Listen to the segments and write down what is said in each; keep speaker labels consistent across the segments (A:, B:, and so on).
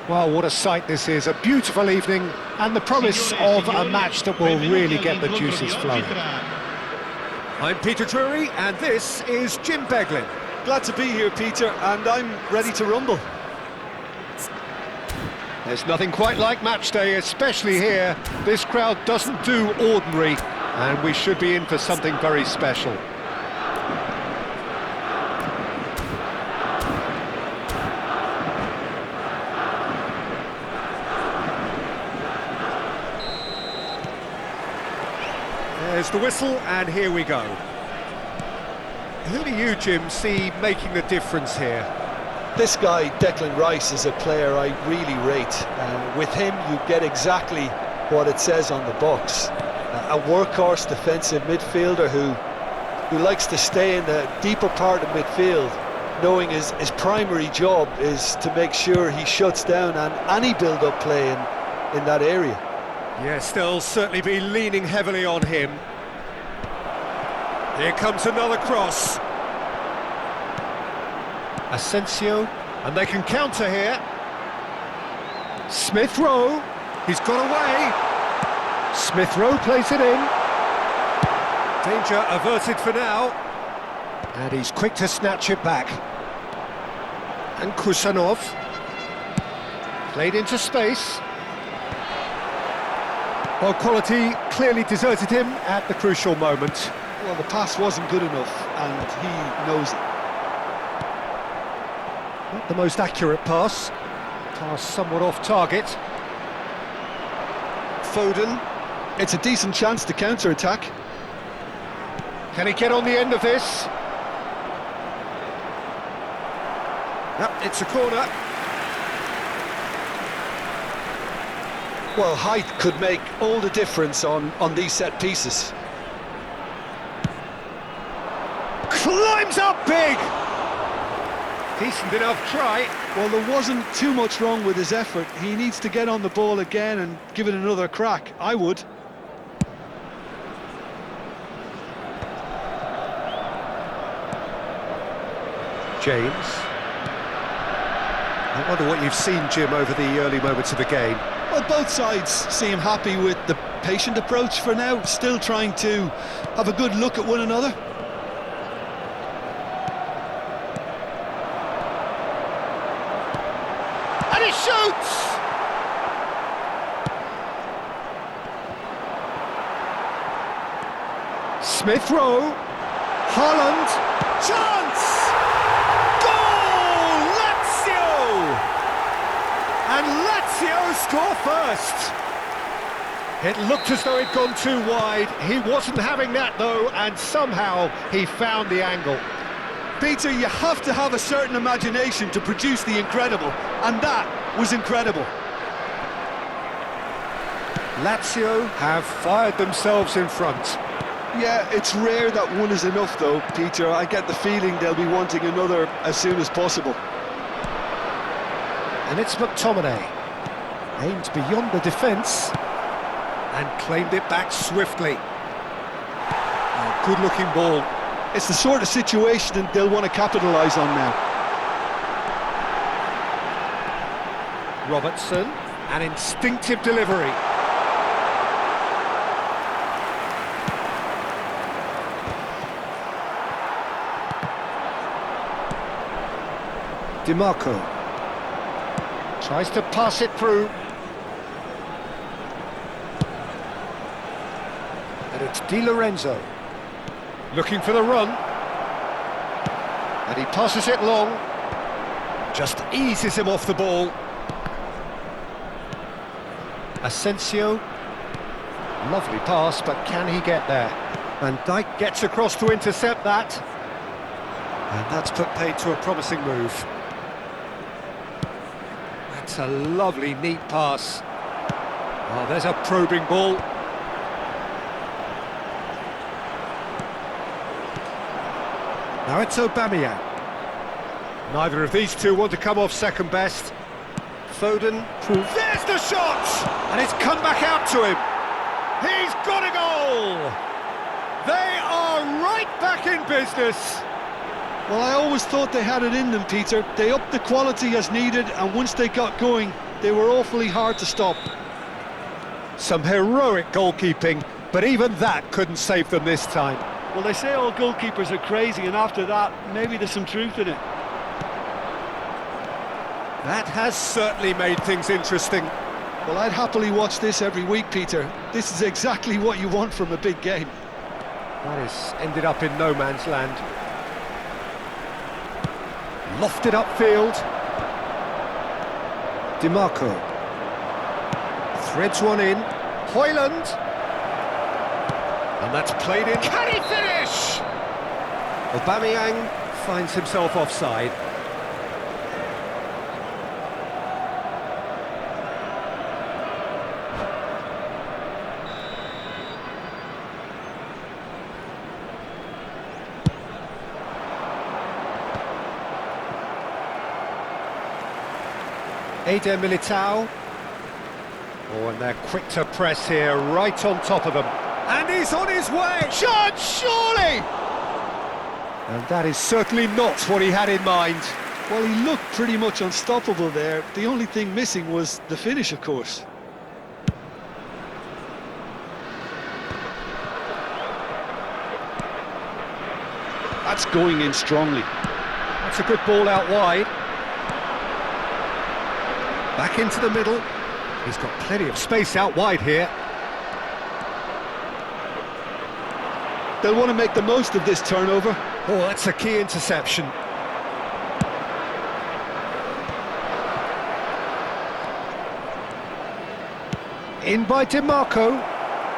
A: Well, what a sight this is, a beautiful evening and the promise of a match that will really get the juices flowing. I'm Peter Drury and this is Jim Beglin.
B: Glad to be here, Peter, and I'm ready to rumble.
A: There's nothing quite like match day, especially here. This crowd doesn't do ordinary, and we should be in for something very special. There's the whistle, and here we go. Who do you, Jim, see making the difference here?
B: This guy, Declan Rice, is a player I really rate. With him, you get exactly what it says on the box. A workhorse defensive midfielder who likes to stay in the deeper part of midfield, knowing his primary job is to make sure he shuts down any build-up play in that area.
A: Yes, they'll certainly be leaning heavily on him. Here comes another cross. Asensio, and they can counter here. Smith Rowe, he's got away. Smith Rowe plays it in. Danger averted for now. And he's quick to snatch it back. And Kusanov. Played into space. Well, quality clearly deserted him at the crucial moment.
B: Well, the pass wasn't good enough, and he knows it.
A: Not the most accurate pass. Pass somewhat off target.
B: Foden. It's a decent chance to counter-attack.
A: Can he get on the end of this? Yep, it's a corner.
B: Well, height could make all the difference on these set pieces.
A: Climbs up big! Decent enough try.
B: Well, there wasn't too much wrong with his effort. He needs to get on the ball again and give it another crack. I would.
A: James. I wonder what you've seen, Jim, over the early moments of the game.
B: Well, both sides seem happy with the patient approach for now, still trying to have a good look at one another.
A: And he shoots! Smith Rowe, Haaland, chance! Goal! Lazio! And Lazio score first. It looked as though he'd gone too wide. He wasn't having that though, and somehow he found the angle.
B: Peter, you have to have a certain imagination to produce the incredible, and that was incredible.
A: Lazio have fired themselves in front.
B: Yeah, it's rare that one is enough though, Peter. I get the feeling they'll be wanting another as soon as possible.
A: And it's McTominay. Aimed beyond the defence and claimed it back swiftly. A good-looking ball.
B: It's the sort of situation that they'll want to capitalise on now.
A: Robertson, an instinctive delivery. DiMarco tries to pass it through. And it's Di Lorenzo looking for the run. And he passes it long. Just eases him off the ball. Asensio. Lovely pass, but can he get there? Van Dijk gets across to intercept that. And that's put paid to a promising move. That's a lovely, neat pass. Oh, there's a probing ball. Now it's Aubameyang. Neither of these two want to come off second best. Foden. There's the shot! And it's come back out to him. He's got a goal! They are right back in business.
B: Well, I always thought they had it in them, Peter. They upped the quality as needed, and once they got going, They were awfully hard to stop.
A: Some heroic goalkeeping, but even that couldn't save them this time.
C: Well, they say all goalkeepers are crazy, and after that, maybe there's some truth in it.
A: That has certainly made things interesting.
B: Well, I'd happily watch this every week, Peter. This is exactly what you want from a big game.
A: That has ended up in no man's land. Lofted upfield. DiMarco. Threads one in. Højlund. And that's played in. Can he finish? Aubameyang finds himself offside. Eder Militao. Oh, and they're quick to press here, right on top of them. And he's on his way! Shot, surely! And that is certainly not what he had in mind.
B: Well, he looked pretty much unstoppable there. The only thing missing was the finish, of course. That's going in strongly.
A: That's a good ball out wide. Back into the middle. He's got plenty of space out wide here.
B: They'll want to make the most of this turnover.
A: Oh, that's a key interception. In by DiMarco.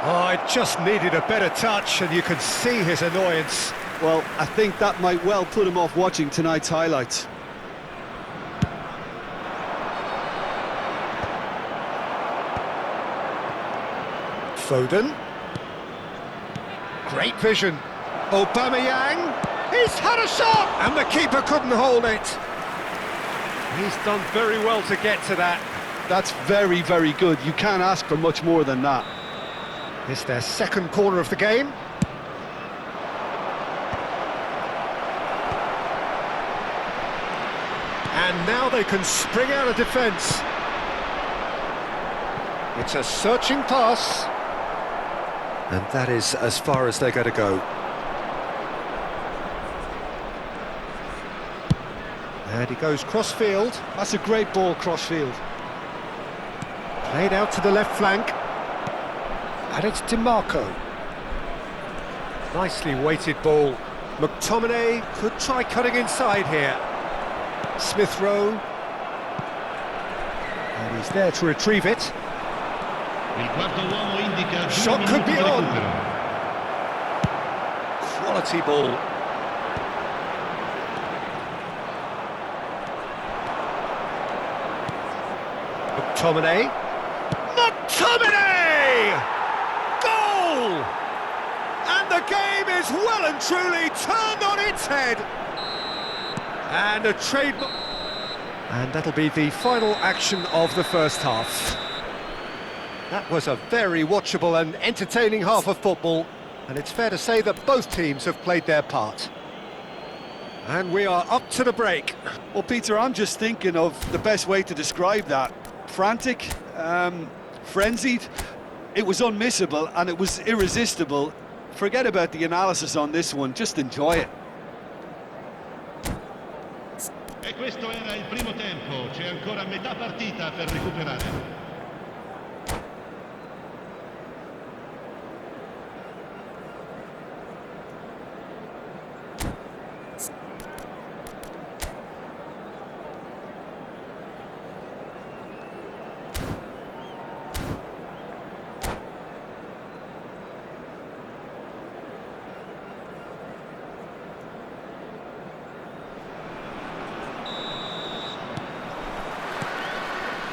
A: Oh, it just needed a better touch, and you can see his annoyance.
B: Well, I think that might well put him off watching tonight's highlights.
A: Foden. Great vision. Aubameyang. He's had a shot! And the keeper couldn't hold it. He's done very well to get to that.
B: That's very, very good. You can't ask for much more than that.
A: It's their second corner of the game. And now they can spring out of defence. It's a searching pass. And that is as far as they're going to go. And he goes cross-field.
B: That's a great ball cross-field.
A: Played out to the left flank. And it's DiMarco. Nicely weighted ball. McTominay could try cutting inside here. Smith Rowe. And he's there to retrieve it. Shot could be on. Quality ball. McTominay. McTominay! Goal! And the game is well and truly turned on its head. And a trade... And that'll be the final action of the first half. That was a very watchable and entertaining half of football, and it's fair to say that both teams have played their part. And we are up to the break.
B: Well, Peter, I'm just thinking of the best way to describe that. Frantic, frenzied. It was unmissable and it was irresistible. Forget about the analysis on this one, just enjoy it.
D: E questo era il primo tempo, c'è ancora metà partita per recuperare.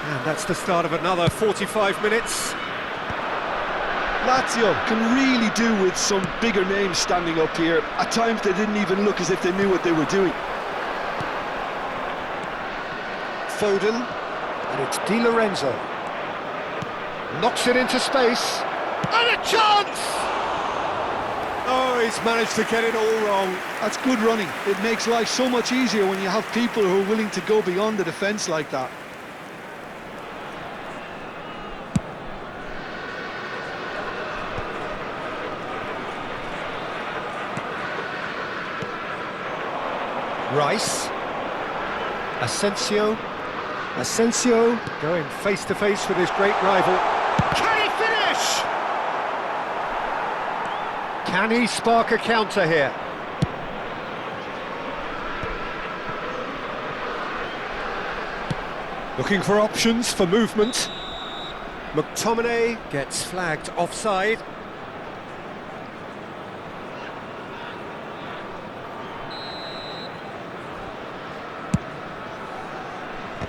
A: And that's the start of another 45 minutes.
B: Lazio can really do with some bigger names standing up here. At times they didn't even look as if they knew what they were doing.
A: Foden, and it's Di Lorenzo. Knocks it into space. And a chance! Oh, he's managed to get it all wrong.
B: That's good running. It makes life so much easier when you have people who are willing to go beyond the defence like that.
A: Rice. Asensio. Asensio going face to face with his great rival. Can he finish? Can he spark a counter here? Looking for options for movement. McTominay gets flagged offside.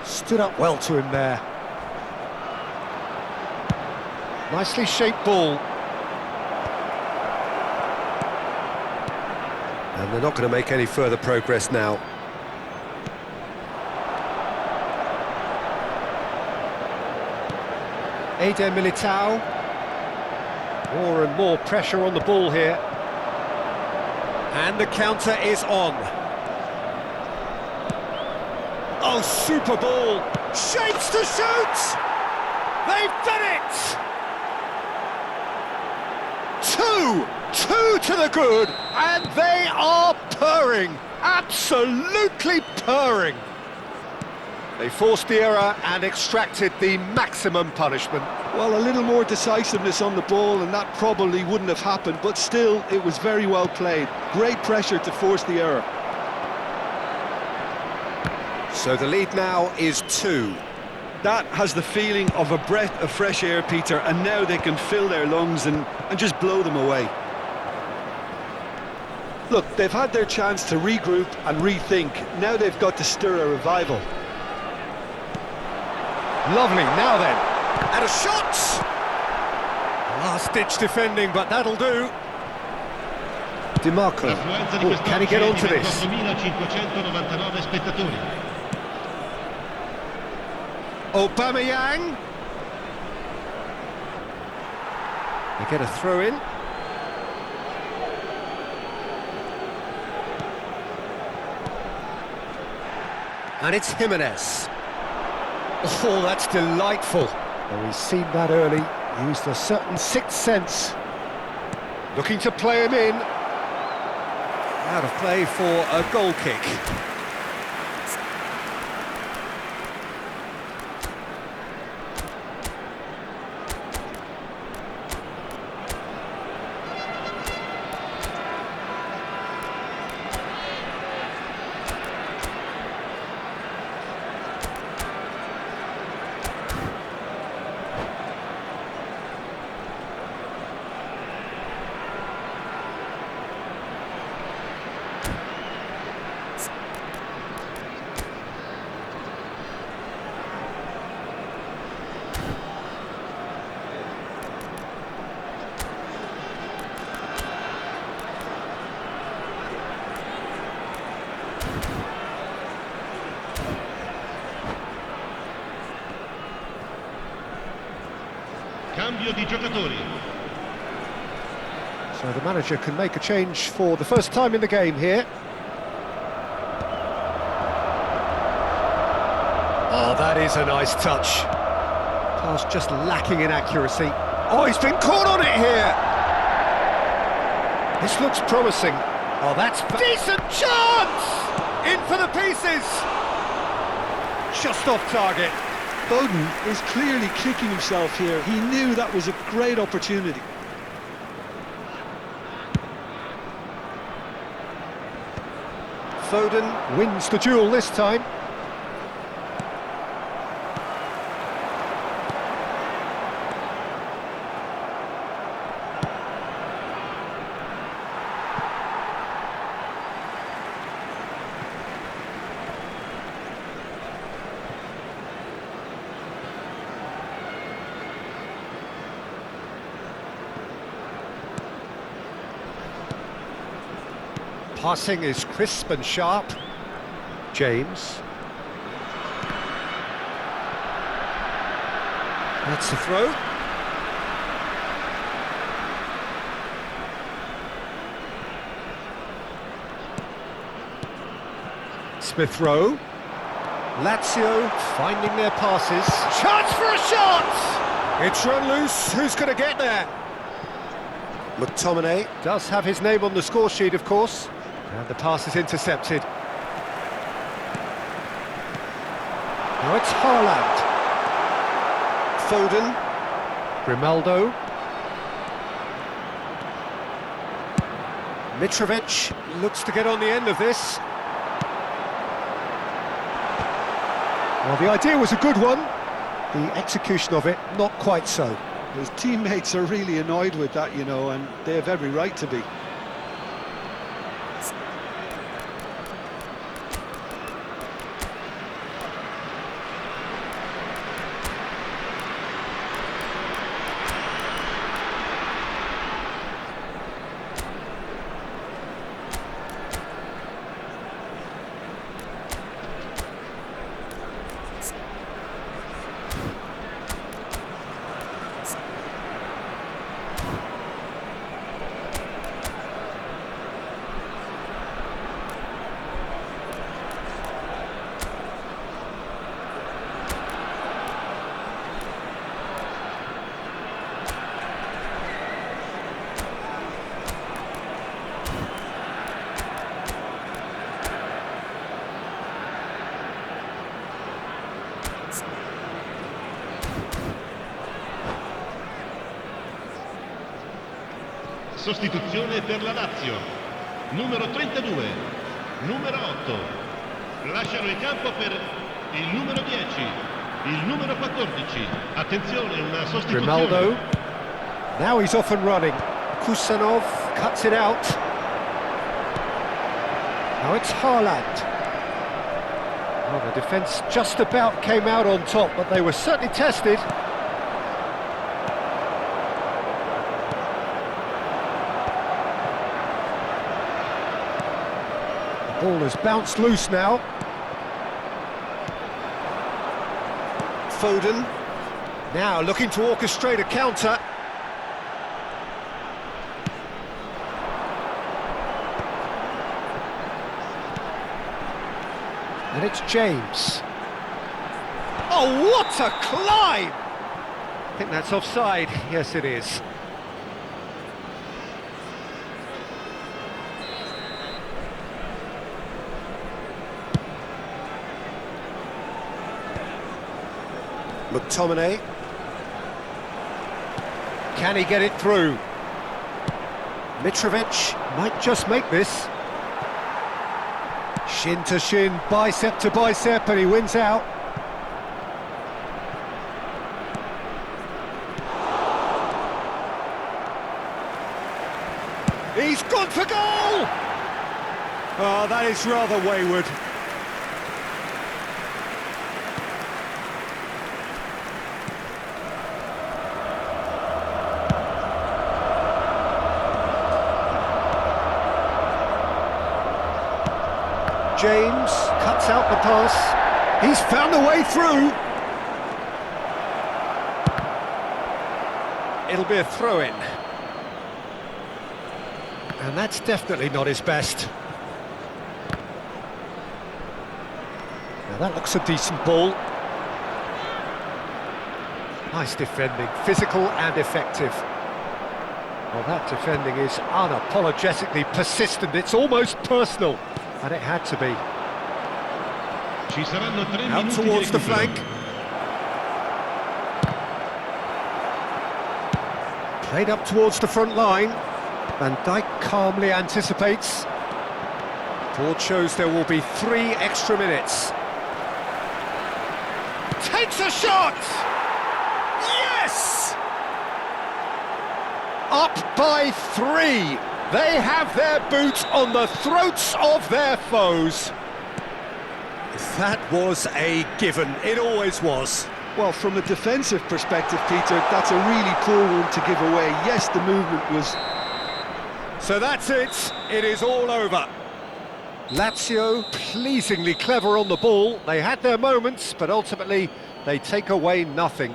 A: Stood up well to him there. Nicely shaped ball. And they're not going to make any further progress now. Eder Militao. More and more pressure on the ball here. And the counter is on. Oh, super ball! Shapes to shoot! They've done it! Two to the good, and they are purring, absolutely purring. They forced the error and extracted the maximum punishment.
C: Well, a little more decisiveness on the ball and that probably wouldn't have happened, but still, it was very well played. Great pressure to force the error.
A: So the lead now is 2.
C: That has the feeling of a breath of fresh air, Peter, and now they can fill their lungs and just blow them away. Look, they've had their chance to regroup and rethink. Now they've got to stir a revival.
A: Lovely, now then. And a shot! Last-ditch defending, but that'll do. DiMarco.
D: L'affluenza di
A: Oh,
D: quest'oggi
A: can he get
D: è
A: onto
D: di
A: this?
D: 28.599 spettatori.
A: Aubameyang. They get a throw in. And it's Jimenez. Oh, that's delightful. Well, he's seen that early, used a certain sixth sense. Looking to play him in. Out of play for a goal kick.
D: Cambio di giocatori.
A: So the manager can make a change for the first time in the game here. Oh, that is a nice touch. Pass just lacking in accuracy. Oh, he's been caught on it here. This looks promising. Oh, that's decent chance! In for the pieces. Just off target.
C: Foden is clearly kicking himself here. He knew that was a great opportunity.
A: Foden wins the duel this time. Passing is crisp and sharp. James. That's the throw. Smith Rowe. Lazio finding their passes. Chance for a shot! It's run loose. Who's going to get there? McTominay does have his name on the score sheet, of course. And the pass is intercepted. Now it's Haaland. Foden. Grimaldo. Mitrovic looks to get on the end of this. Well, the idea was a good one. The execution of it, not quite so.
C: His teammates are really annoyed with that, you know, and they have every right to be.
D: Sostituzione per la Lazio. Numero 32, numero 8. Lasciano il campo per il numero 10, il numero 14. Attenzione, una sostituzione.
A: Grimaldo. Now he's off and running. Kusanov cuts it out. Now it's Haaland. Well, the defence just about came out on top, but they were certainly tested. The ball has bounced loose now. Foden. Now looking to orchestrate a counter. And it's James. Oh, what a climb! I think that's offside. Yes, it is. McTominay. Can he get it through? Mitrovic might just make this. Shin to shin, bicep to bicep, and he wins out. He's gone for goal! Oh, that is rather wayward. James cuts out the pass. He's found a way through. It'll be a throw-in. And that's definitely not his best. Now that looks a decent ball. Nice defending, physical and effective. Well, that defending is unapologetically persistent. It's almost personal. And it had to be.
D: Ci saranno 3
A: Out
D: minuti
A: towards
D: di
A: the
D: recupero.
A: flank. Played up towards the front line. Van Dijk calmly anticipates. Board shows there will be 3 extra minutes. Takes a shot! Yes! Up by 3. They have their boots on the throats of their foes. That was a given. It always was.
C: Well, from a defensive perspective, Peter, that's a really poor one to give away. Yes, the movement was...
A: So that's it. It is all over. Lazio pleasingly clever on the ball. They had their moments, but ultimately they take away nothing.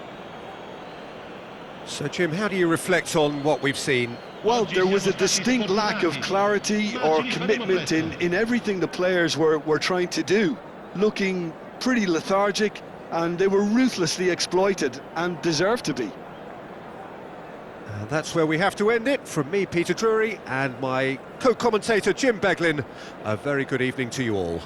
A: So, Jim, how do you reflect on what we've seen?
C: Well, there was a distinct lack of clarity or commitment in everything the players were trying to do. Looking pretty lethargic, and they were ruthlessly exploited and deserved to be.
A: And that's where we have to end it. From me, Peter Drury, and my co-commentator, Jim Beglin, a very good evening to you all.